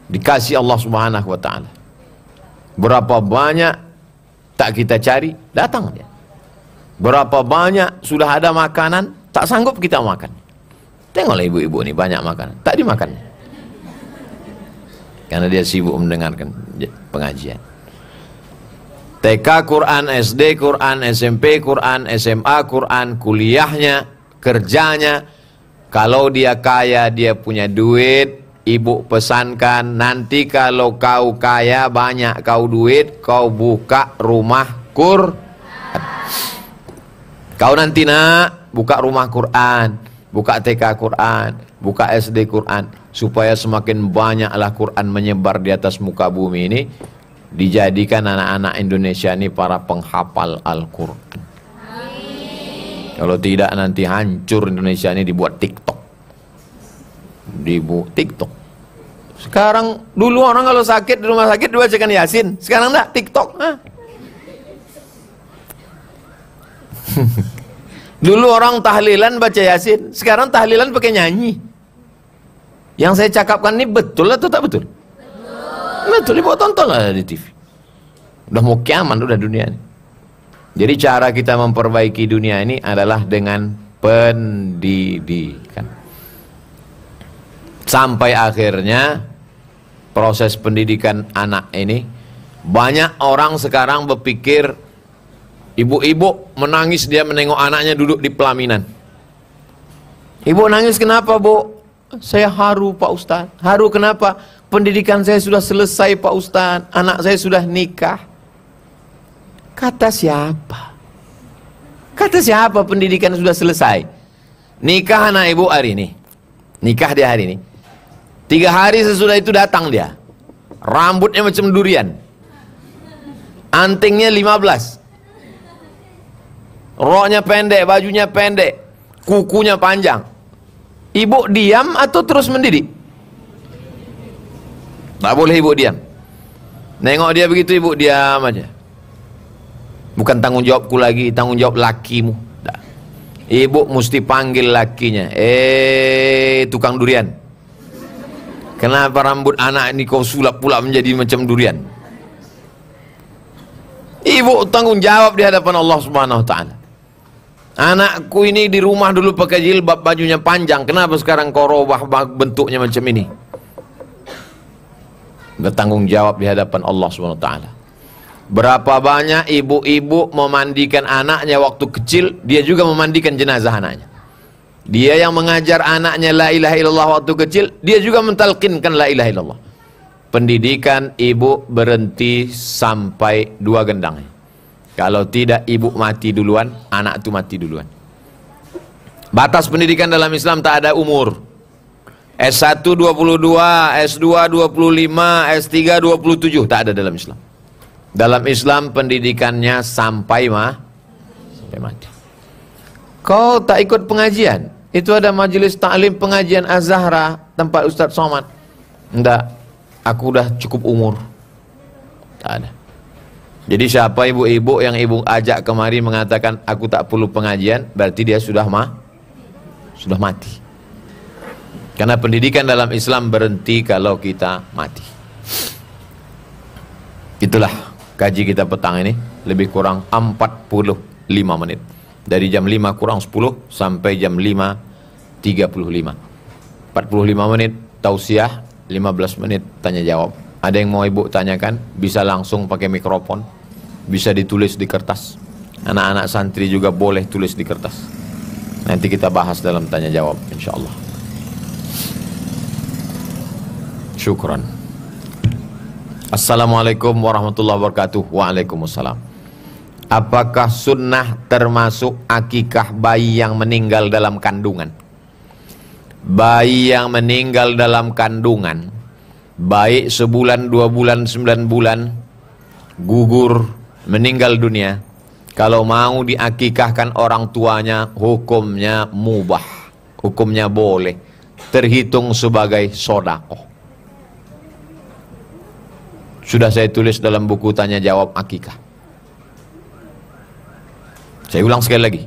Dikasih Allah Subhanahu Wa Ta'ala. Berapa banyak tak kita cari, datang dia. Berapa banyak sudah ada makanan, tak sanggup kita makan. Tengoklah ibu-ibu ini banyak makanan, tak dimakan. Karena dia sibuk mendengarkan pengajian. TK Quran, SD Quran, SMP Quran, SMA Quran, kuliahnya, kerjanya. Kalau dia kaya, dia punya duit, ibu pesankan, nanti kalau kau kaya, banyak kau duit, kau buka rumah Quran. Kau nanti nak buka rumah Quran, buka TK Quran, buka SD Quran, supaya semakin banyaklah Quran menyebar di atas muka bumi ini. Dijadikan anak-anak Indonesia ini para penghafal Al-Quran. Kalau tidak nanti hancur Indonesia ini, dibuat TikTok. Dibuat TikTok. Sekarang, dulu orang kalau sakit di rumah sakit dibacakan Yasin. Sekarang enggak, TikTok. Dulu orang tahlilan baca Yasin. Sekarang tahlilan pakai nyanyi. Yang saya cakapkan ini betul atau tak betul? Betul, ibu tonton lah di TV. Udah mau kiamat udah dunia ini. Jadi cara kita memperbaiki dunia ini adalah dengan pendidikan. Sampai akhirnya proses pendidikan anak ini, banyak orang sekarang berpikir, ibu-ibu menangis dia menengok anaknya duduk di pelaminan. Ibu nangis kenapa, Bu? Saya haru, Pak Ustaz. Haru kenapa? Pendidikan saya sudah selesai, Pak Ustaz. Anak saya sudah nikah. Kata siapa? Kata siapa pendidikan sudah selesai? Nikah anak ibu hari ini. Nikah dia hari ini. 3 hari sesudah itu datang dia. Rambutnya macam durian. Antingnya 15. Roknya pendek, bajunya pendek. Kukunya panjang. Ibu diam atau terus mendidik? Tak boleh ibu diam. Nengok dia begitu, ibu diam aja. Bukan tanggung jawabku lagi, tanggung jawab lakimu. Tak. Ibu mesti panggil lakinya. Tukang durian, kenapa rambut anak ini kau sulap pula menjadi macam durian? Ibu tanggung jawab di hadapan Allah Subhanahu Wa Ta'ala. Anakku ini di rumah dulu pakai jilbab, bajunya panjang. Kenapa sekarang kau robah bentuknya macam ini? Bertanggung jawab di hadapan Allah Subhanahu Wa Ta'ala. Berapa banyak ibu-ibu memandikan anaknya waktu kecil, dia juga memandikan jenazah anaknya. Dia yang mengajar anaknya la ilaha illallah waktu kecil, dia juga mentalkinkan la ilaha illallah. Pendidikan ibu berhenti sampai 2 gendang. Kalau tidak ibu mati duluan, anak itu mati duluan. Batas pendidikan dalam Islam tak ada umur. S1 22, S2 25, S3 27, tak ada dalam Islam. Dalam Islam pendidikannya sampai mati. Kau tak ikut pengajian? Itu ada majelis taklim pengajian Az-Zahra tempat Ustaz Somad. Enggak, aku udah cukup umur. Tak ada. Jadi siapa ibu-ibu yang ibu ajak kemari mengatakan aku tak perlu pengajian, berarti dia sudah mati. Karena pendidikan dalam Islam berhenti kalau kita mati. Itulah kaji kita petang ini, lebih kurang 45 menit. Dari jam 5 kurang 10 sampai jam 5.35. 45 menit tausiah, 15 menit tanya jawab. Ada yang mau ibu tanyakan, bisa langsung pakai mikrofon, bisa ditulis di kertas. Anak-anak santri juga boleh tulis di kertas. Nanti kita bahas dalam tanya jawab insyaallah. Syukran. Assalamualaikum warahmatullahi wabarakatuh. Waalaikumsalam. Apakah sunnah termasuk akikah bayi yang meninggal dalam kandungan? Bayi yang meninggal dalam kandungan, baik sebulan, 2 bulan, 9 bulan, gugur, meninggal dunia, kalau mau diakikahkan orang tuanya, hukumnya mubah, hukumnya boleh, terhitung sebagai sodakoh. Sudah saya tulis dalam buku tanya jawab akikah. Saya ulang sekali lagi.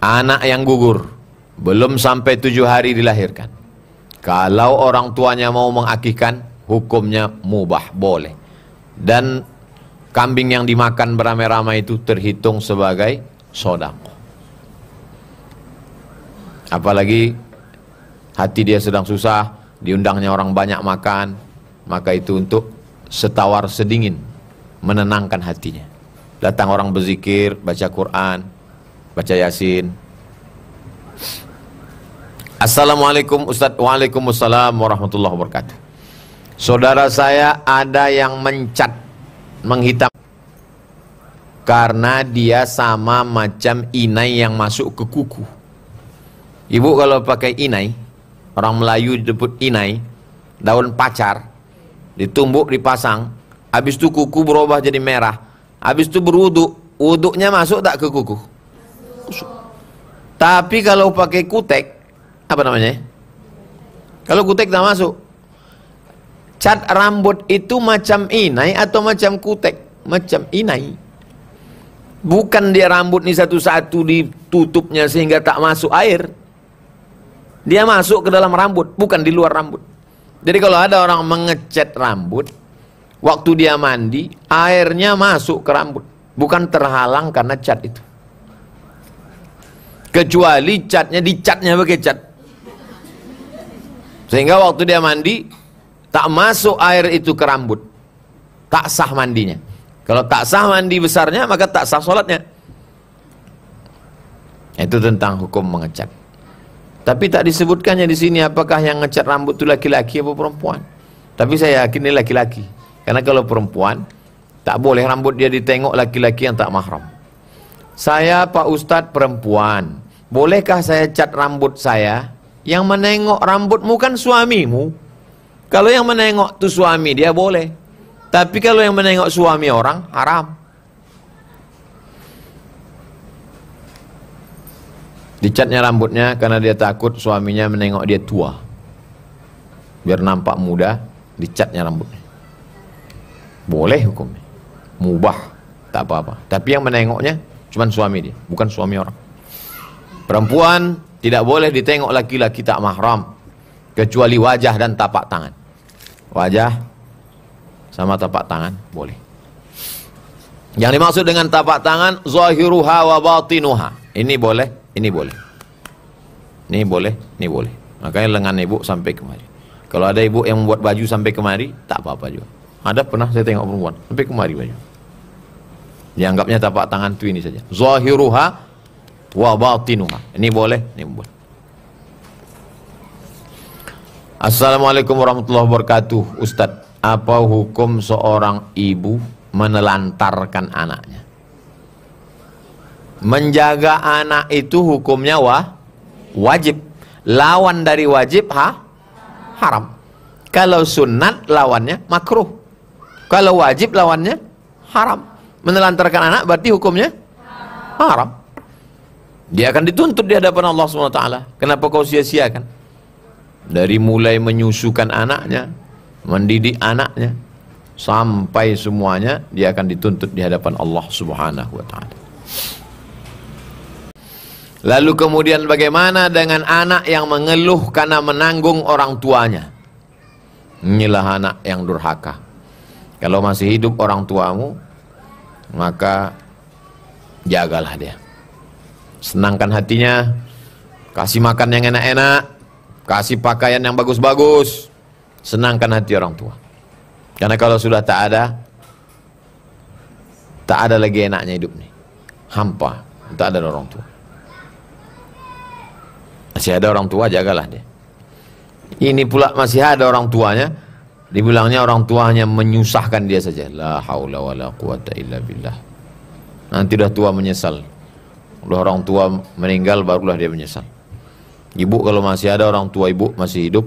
Anak yang gugur belum sampai 7 hari dilahirkan, kalau orang tuanya mau mengakikkan, hukumnya mubah, boleh. Dan kambing yang dimakan beramai-ramai itu terhitung sebagai sedekah. Apalagi hati dia sedang susah, diundangnya orang banyak makan, maka itu untuk setawar sedingin, menenangkan hatinya. Datang orang berzikir, baca Quran, baca Yasin. Assalamualaikum Ustaz. Waalaikumsalam warahmatullahi wabarakatuh. Saudara saya ada yang mencat, menghitam, karena dia sama macam inai yang masuk ke kuku. Ibu kalau pakai inai, orang Melayu disebut inai, daun pacar, ditumbuk dipasang, habis itu kuku berubah jadi merah. Habis itu berwuduk, wuduknya masuk tak ke kuku? Masuk. Tapi kalau pakai kutek, apa namanya? Kalau kutek tak masuk. Cat rambut itu macam inai atau macam kutek? Macam inai. Bukan dia rambut ni satu-satu ditutupnya sehingga tak masuk air. Dia masuk ke dalam rambut, bukan di luar rambut. Jadi kalau ada orang mengecat rambut, waktu dia mandi, airnya masuk ke rambut, bukan terhalang karena cat itu. Kecuali dicatnya pakai cat, sehingga waktu dia mandi, tak masuk air itu ke rambut, tak sah mandinya. Kalau tak sah mandi besarnya, maka tak sah sholatnya. Itu tentang hukum mengecat. Tapi tak disebutkannya di sini apakah yang ngecat rambut itu laki-laki atau perempuan. Tapi saya yakin ini laki-laki. Karena kalau perempuan, tak boleh rambut dia ditengok laki-laki yang tak mahram. Saya Pak Ustadz perempuan, bolehkah saya cat rambut saya? Yang menengok rambutmu kan suamimu. Kalau yang menengok itu suami dia boleh. Tapi kalau yang menengok suami orang, haram. Dicatnya rambutnya karena dia takut suaminya menengok dia tua. Biar nampak muda, dicatnya rambutnya. Boleh hukumnya, mubah, tak apa-apa. Tapi yang menengoknya cuma suami dia, bukan suami orang. Perempuan tidak boleh ditengok laki-laki tak mahram, kecuali wajah dan tapak tangan. Wajah sama tapak tangan boleh. Yang dimaksud dengan tapak tangan, zahiruha wa batinuha. Ini boleh, ini boleh. Ini boleh, ini boleh. Makanya lengan ibu sampai kemari. Kalau ada ibu yang membuat baju sampai kemari, tak apa-apa juga. Ada pernah saya tengok perempuan sampai kemari baju. Dianggapnya tapak tangan itu ini saja. Zahiruha wa batinuha. Ini boleh, ini boleh. Assalamualaikum warahmatullahi wabarakatuh. Ustadz, apa hukum seorang ibu menelantarkan anaknya? Menjaga anak itu hukumnya wajib. Lawan dari wajib haram. Kalau sunat lawannya makruh. Kalau wajib lawannya haram. Menelantarkan anak berarti hukumnya haram. Dia akan dituntut di hadapan Allah SWT. Kenapa kau sia-siakan? Dari mulai menyusukan anaknya, mendidik anaknya, sampai semuanya dia akan dituntut di hadapan Allah Subhanahu wa taala. Lalu kemudian bagaimana dengan anak yang mengeluh karena menanggung orang tuanya? Inilah anak yang durhaka. Kalau masih hidup orang tuamu, maka jagalah dia. Senangkan hatinya, kasih makan yang enak-enak, kasih pakaian yang bagus-bagus, senangkan hati orang tua. Karena kalau sudah tak ada lagi enaknya hidup nih. Hampa, tak ada orang tua. Masih ada orang tua, jagalah dia. Ini pula masih ada orang tuanya, dibilangnya orang tuanya menyusahkan dia saja. La haula wala quwata illa billah. Nanti dah tua menyesal. Udah orang tua meninggal barulah dia menyesal. Ibu kalau masih ada orang tua ibu masih hidup,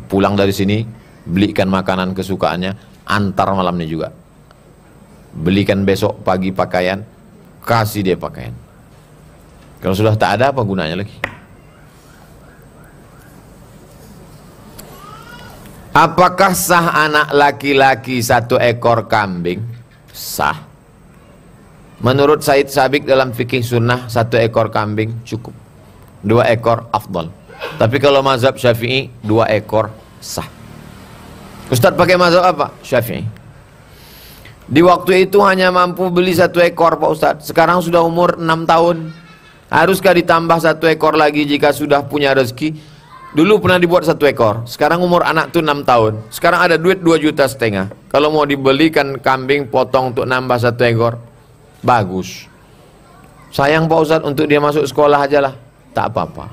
pulang dari sini, belikan makanan kesukaannya, antar malamnya juga. Belikan besok pagi pakaian, kasih dia pakaian. Kalau sudah tak ada, apa gunanya lagi? Apakah sah anak laki-laki 1 ekor kambing? Sah. Menurut Said Sabiq dalam fikih sunnah 1 ekor kambing cukup. 2 ekor afdal. Tapi kalau mazhab Syafi'i 2 ekor sah. Ustadz pakai mazhab apa? Syafi'i. Di waktu itu hanya mampu beli 1 ekor Pak Ustadz. Sekarang sudah umur 6 tahun. Haruskah ditambah 1 ekor lagi jika sudah punya rezeki? Dulu pernah dibuat 1 ekor. Sekarang umur anak tuh 6 tahun. Sekarang ada duit 2,5 juta. Kalau mau dibelikan kambing potong untuk nambah 1 ekor, bagus. Sayang Pak Ustadz, untuk dia masuk sekolah aja lah. Tak apa-apa.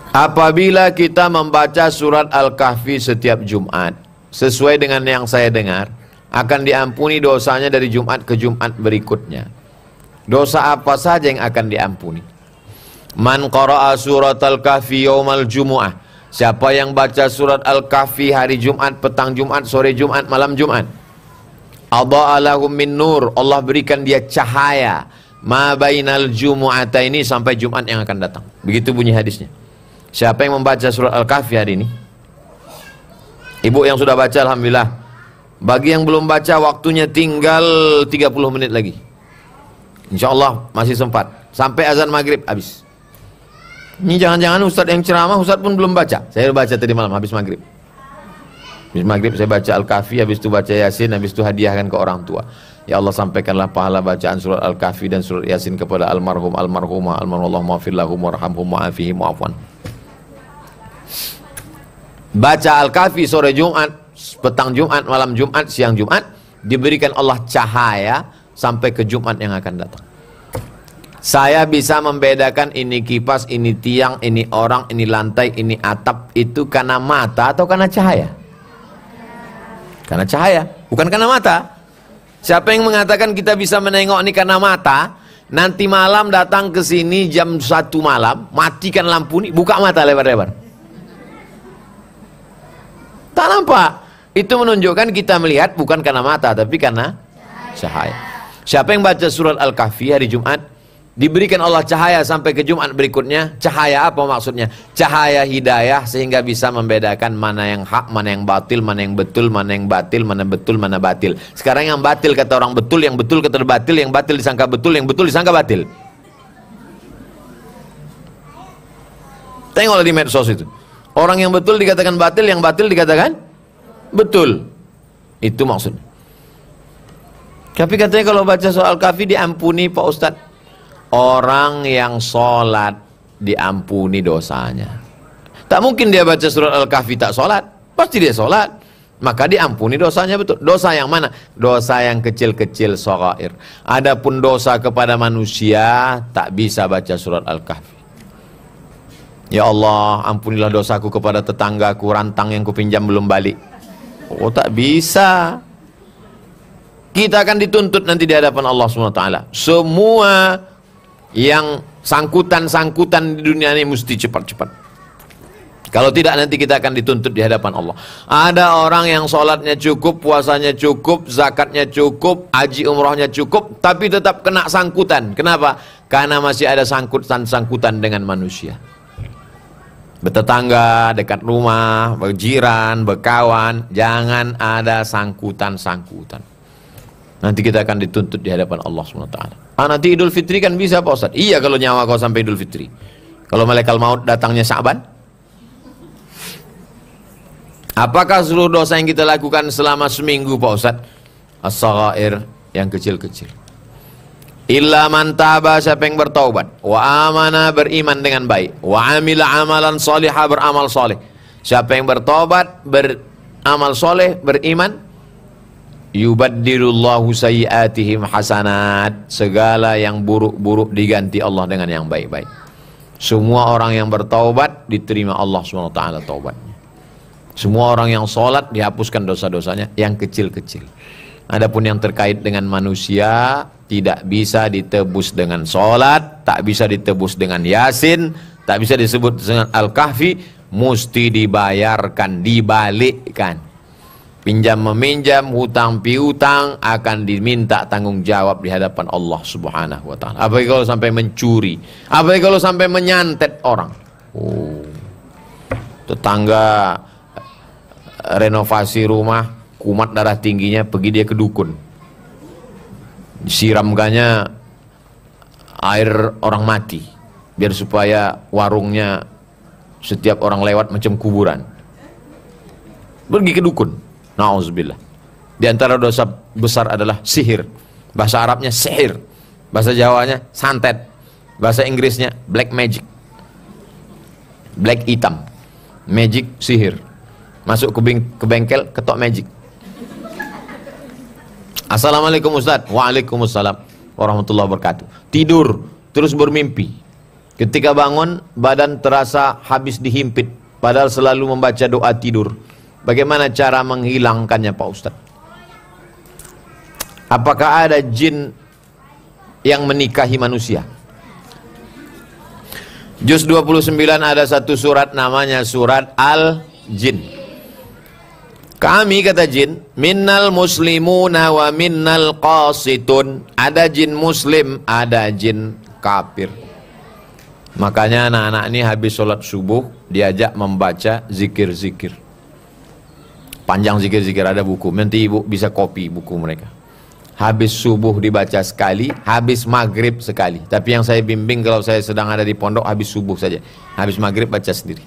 Apabila kita membaca surat Al-Kahfi setiap Jumat, sesuai dengan yang saya dengar, akan diampuni dosanya dari Jumat ke Jumat berikutnya. Dosa apa saja yang akan diampuni? Man qara'a surat Al-Kahfi yaumal Jumu'ah. Siapa yang baca surat Al-Kahfi hari Jumat, petang Jumat, sore Jumat, malam Jumat, adha'a lahum min nur, Allah berikan dia cahaya ma bainal jumu'ataini, sampai Jumat yang akan datang. Begitu bunyi hadisnya. Siapa yang membaca surat Al-Kahfi hari ini? Ibu yang sudah baca alhamdulillah. Bagi yang belum baca, waktunya tinggal 30 menit lagi. InsyaAllah masih sempat. Sampai azan maghrib habis. Ini jangan-jangan Ustadz yang ceramah, Ustadz pun belum baca. Saya baca tadi malam habis maghrib. Habis maghrib saya baca Al-Kahfi, habis itu baca Yasin, habis itu hadiahkan ke orang tua. Ya Allah, sampaikanlah pahala bacaan surat Al-Kahfi dan surat Yasin kepada almarhum, almarhumah, almarhumah, maghfir lahum warhamhum wa'afihim wa'afwan. Baca Al-Kahfi sore Jumat, petang Jumat, malam Jumat, siang Jumat, diberikan Allah cahaya sampai ke Jumat yang akan datang. Saya bisa membedakan ini kipas, ini tiang, ini orang, ini lantai, ini atap, itu karena mata atau karena cahaya? Karena cahaya, bukan karena mata. Siapa yang mengatakan kita bisa menengok ini karena mata, nanti malam datang ke sini jam 1 malam, matikan lampu ini, buka mata lebar-lebar. Tak nampak. Itu menunjukkan kita melihat bukan karena mata, tapi karena cahaya. Siapa yang baca surat Al-Kahfi hari Jumat, diberikan Allah cahaya sampai ke Jumat berikutnya. Cahaya apa maksudnya? Cahaya hidayah, sehingga bisa membedakan mana yang hak, mana yang batil, mana yang betul, mana yang batil, mana betul, mana batil. Sekarang yang batil kata orang betul, yang betul kata batil, yang batil disangka betul, yang betul disangka batil. Tengoklah di medsos itu. Orang yang betul dikatakan batil, yang batil dikatakan betul. Itu maksudnya. Tapi katanya kalau baca soal Kahfi diampuni Pak Ustadz. Orang yang sholat diampuni dosanya. Tak mungkin dia baca surat Al-Kahfi tak sholat. Pasti dia sholat. maka diampuni dosanya betul. Dosa yang mana? Dosa yang kecil-kecil, shaghair. Adapun dosa kepada manusia tak bisa baca surat Al-Kahfi. Ya Allah, ampunilah dosaku kepada tetanggaku, rantang yang kupinjam belum balik. Oh, tak bisa. Kita akan dituntut nanti di hadapan Allah SWT. Semua yang sangkutan-sangkutan di dunia ini mesti cepat-cepat. Kalau tidak nanti kita akan dituntut di hadapan Allah. Ada orang yang sholatnya cukup, puasanya cukup, zakatnya cukup, haji umrohnya cukup, tapi tetap kena sangkutan. Kenapa? Karena masih ada sangkutan-sangkutan dengan manusia. Bertetangga, dekat rumah, berjiran, berkawan, jangan ada sangkutan-sangkutan. Nanti kita akan dituntut di hadapan Allah SWT. Nanti Idul Fitri kan bisa Pak Ustaz? Iya kalau nyawa kau sampai Idul Fitri. Kalau malaikat maut datangnya Sya'ban? Apakah seluruh dosa yang kita lakukan selama seminggu Pak Ustaz? As-shaghair, yang kecil-kecil. Illa man taba, siapa yang bertaubat, wa amana, beriman dengan baik, wa amila amalan salihah, beramal soleh. Siapa yang bertaubat, beramal soleh, beriman, yubaddilullahu sayyiatihim hasanat, segala yang buruk-buruk diganti Allah dengan yang baik-baik. Semua orang yang bertaubat diterima Allah SWT taubatnya. Semua orang yang sholat dihapuskan dosa-dosanya yang kecil-kecil. Adapun yang terkait dengan manusia tidak bisa ditebus dengan sholat, tak bisa ditebus dengan yasin, tak bisa disebut dengan Al-Kahfi, mesti dibayarkan, dibalikkan. Pinjam meminjam, hutang piutang akan diminta tanggung jawab di hadapan Allah Subhanahu wa taala. Apalagi kalau sampai mencuri, apalagi kalau sampai menyantet orang. Oh. Tetangga renovasi rumah, kumat darah tingginya, pergi dia ke dukun, disiramkannya air orang mati biar supaya warungnya setiap orang lewat macam kuburan. Pergi ke dukun. Na'udzubillah. Di antara dosa besar adalah sihir. Bahasa Arabnya sihir, bahasa Jawanya santet, bahasa Inggrisnya black magic. Black hitam, magic sihir. Masuk ke bengkel, ketok magic. Assalamualaikum Ustaz. Waalaikumsalam warahmatullahi wabarakatuh. Tidur, terus bermimpi. Ketika bangun, badan terasa habis dihimpit, padahal selalu membaca doa tidur. Bagaimana cara menghilangkannya Pak Ustaz? Apakah ada jin yang menikahi manusia? Juz 29 ada satu surat namanya surat Al-Jin. Kami, kata jin, minnal muslimuna wa minnal qasitun. Ada jin muslim, ada jin kafir. Makanya anak-anak ini habis sholat subuh diajak membaca zikir-zikir. Panjang zikir-zikir, ada buku. Nanti ibu bisa copy buku mereka. Habis subuh dibaca sekali, habis maghrib sekali. Tapi yang saya bimbing kalau saya sedang ada di pondok, habis subuh saja. Habis maghrib baca sendiri.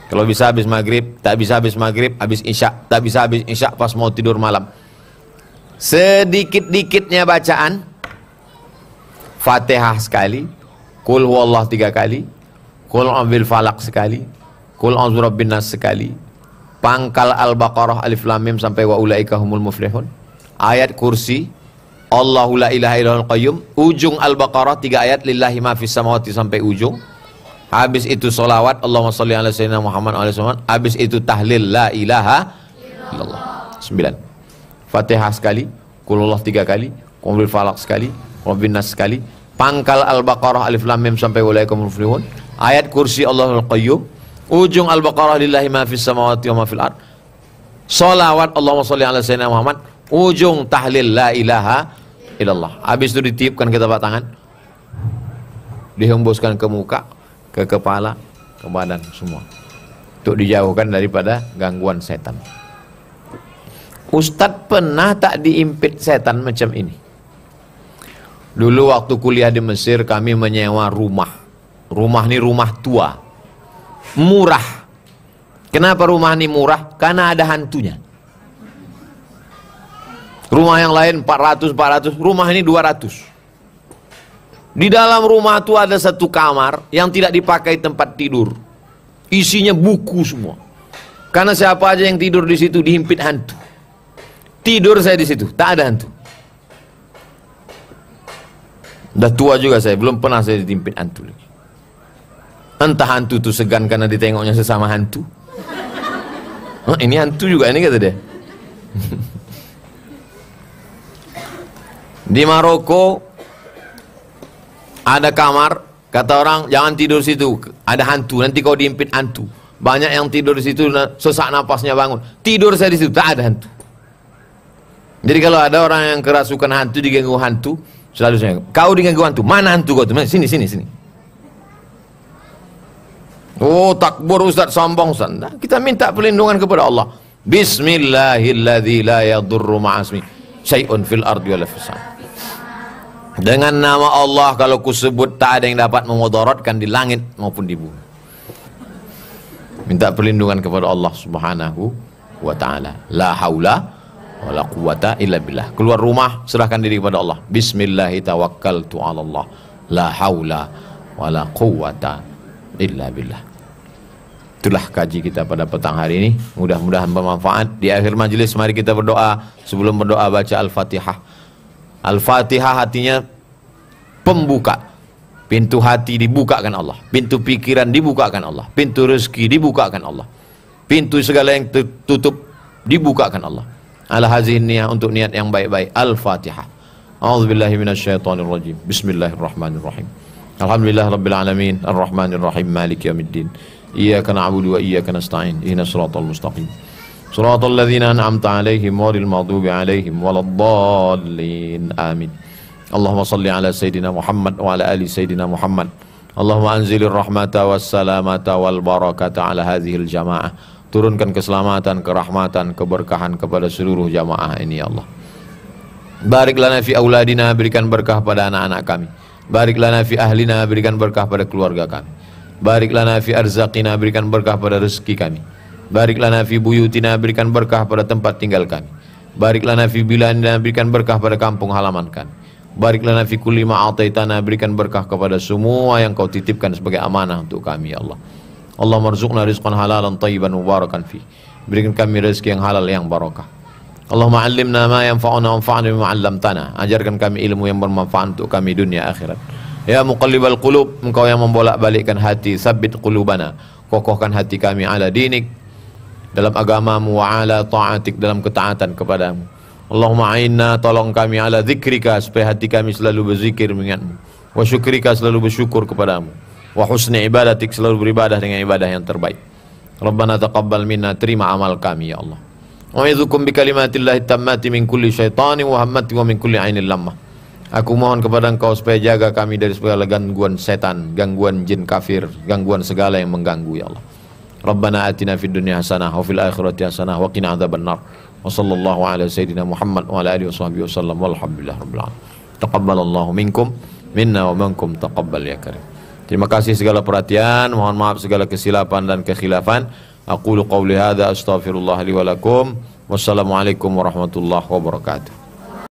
Kalau bisa habis maghrib, tak bisa habis maghrib, habis isya, tak bisa habis isya pas mau tidur malam. Sedikit-dikitnya bacaan, Fatihah sekali, Qul huwallah 3 kali, Qul a'udzu falaq sekali, Qul a'udzu birabbin nas sekali, pangkal Al-Baqarah alif lam mim sampai wa ulaika humul muflihun, ayat kursi, Allahu la ilaha illallahul qayyum, ujung Al-Baqarah 3 ayat, lillahi ma fis samawati sampai ujung. Habis itu solawat, Allahumma sholli ala sayyidina Muhammad alaihi wasallam. Habis itu tahlil la ilaha illallah 9. Fatihah sekali, Qulullah 3 kali, Qul falaq sekali, Rabbin nas sekali, pangkal Al-Baqarah alif lam mim sampai ulaikumul muflihun, ayat kursi Allahul qayyum, ujung Al-Baqarah lillahi ma fis samawati wa ma fil ard, solawat Allahumma sholli ala sayyidina Muhammad, ujung tahlil la ilaha illallah. Habis itu ditiupkan ke telapak tangan, dihembuskan ke muka, ke kepala, ke badan semua, untuk dijauhkan daripada gangguan setan. Ustadz pernah tak diimpit setan macam ini? Dulu waktu kuliah di Mesir kami menyewa rumah. Rumah ini rumah tua, murah. Kenapa rumah ini murah? Karena ada hantunya. Rumah yang lain 400, rumah ini 200. Di dalam rumah itu ada satu kamar yang tidak dipakai tempat tidur. Isinya buku semua. Karena siapa aja yang tidur di situ dihimpit hantu. Tidur saya di situ, tak ada hantu. Udah tua juga saya, belum pernah saya dihimpit hantu lagi. Entah hantu itu segan karena ditengoknya sesama hantu. Oh, ini hantu juga ini, kata dia. Di Maroko ada kamar, kata orang jangan tidur situ, ada hantu, nanti kau dihimpit hantu. Banyak yang tidur di situ sesak napasnya bangun. Tidur saya di situ, tak ada hantu. Jadi kalau ada orang yang kerasukan hantu, diganggu hantu, selalu saya, kau diganggu hantu, mana hantu kau tuh? Sini, sini, sini. Oh, takbur Ustaz, sombong Ustaz. Nah, kita minta perlindungan kepada Allah. Bismillahilladzi la yadurru ma'asmi syai'un fil ardi wala fis sama. Dengan nama Allah kalau kusebut tak ada yang dapat memudaratkan di langit maupun di bumi. Minta perlindungan kepada Allah Subhanahu wa ta'ala. La haula wala quwata illa billah. Keluar rumah serahkan diri kepada Allah. Bismillahi tawakkaltu 'ala Allah. La haula wala quwata illa billah. Itulah kaji kita pada petang hari ini. Mudah-mudahan bermanfaat. Di akhir majelis mari kita berdoa. Sebelum berdoa baca Al-Fatihah. Al-Fatihah artinya pembuka. Pintu hati dibukakan Allah. Pintu pikiran dibukakan Allah. Pintu rezeki dibukakan Allah. Pintu segala yang tertutup dibukakan Allah. Ala hazihi niyah, untuk niat yang baik-baik. Al-Fatihah. A'udzubillahi minasyaitonirrajim. Bismillahirrahmanirrahim. Alhamdulillah rabbil alamin, arrahmanirrahim, maliki yaumiddin. Iyyaka na'budu wa iyyaka nasta'in. Ihdinas siratal mustaqim. Siratal ladzina an'amta 'alaihim ghairil maghdubi 'alaihim waladdallin. Amin. Allahumma salli ala sayyidina Muhammad wa ala ali sayyidina Muhammad. Allahumma anzilir rahmata was salamata wal barakata ala hadhil jamaah. Turunkan keselamatan, kerahmatan, keberkahan kepada seluruh jamaah ini ya Allah. Barik lana fi auladina, berikan berkah pada anak-anak kami. Barik lana fi ahlina, berikan berkah pada keluarga kami. Barik lana fi arzaqina, berikan berkah pada rezeki kami. Barik lana fi buyutina, berikan berkah pada tempat tinggal kami. Barik lana fi biladina, berikan berkah pada kampung halaman kami. Barik lana fi kulli ma ataitana, berikan berkah kepada semua yang kau titipkan sebagai amanah untuk kami ya Allah. Allahumma rzuqna rizqan halalan tayyiban mubarakan fi. Berikan kami rezeki yang halal yang barakah. Allahumma 'allimna ma yanfa'una wanfa'na bima 'allamtana. Ajarkan kami ilmu yang bermanfaat untuk kami dunia akhirat. Ya muqallibal qulub, engkau yang membolak-balikkan hati, sabbit qulubana, kokohkan hati kami ala dinik, dalam agamamu, wa ala ta'atik, dalam ketaatan kepadamu. Allahumma a'inna, tolong kami ala dzikrika, supaya hati kami selalu berzikir mengingatmu, wa syukrika, selalu bersyukur kepadamu, wa husni ibadatik, selalu beribadah dengan ibadah yang terbaik. Rabbana taqabbal minna, terima amal kami ya Allah. Wa'idzukum bi kalimatillahi tammati min kulli syaitanin wa hammati wa min kulli ainin lammah. Aku mohon kepada engkau supaya jaga kami dari segala gangguan setan, gangguan jin kafir, gangguan segala yang mengganggu ya Allah. Rabbana atina fid dunya hasanah wa fil akhirati hasanah wa qina adzabannar. Wa sallallahu ala sayyidina Muhammad wa ala alihi washabbihi wasallam walhamdulillahi rabbil alamin. Taqabbalallahu minkum minna wa minkum taqabbal ya karim. Terima kasih segala perhatian, mohon maaf segala kesilapan dan kekhilafan. Aqulu qawli hadza astaghfirullah li wa lakum. Wassalamualaikum warahmatullahi wabarakatuh.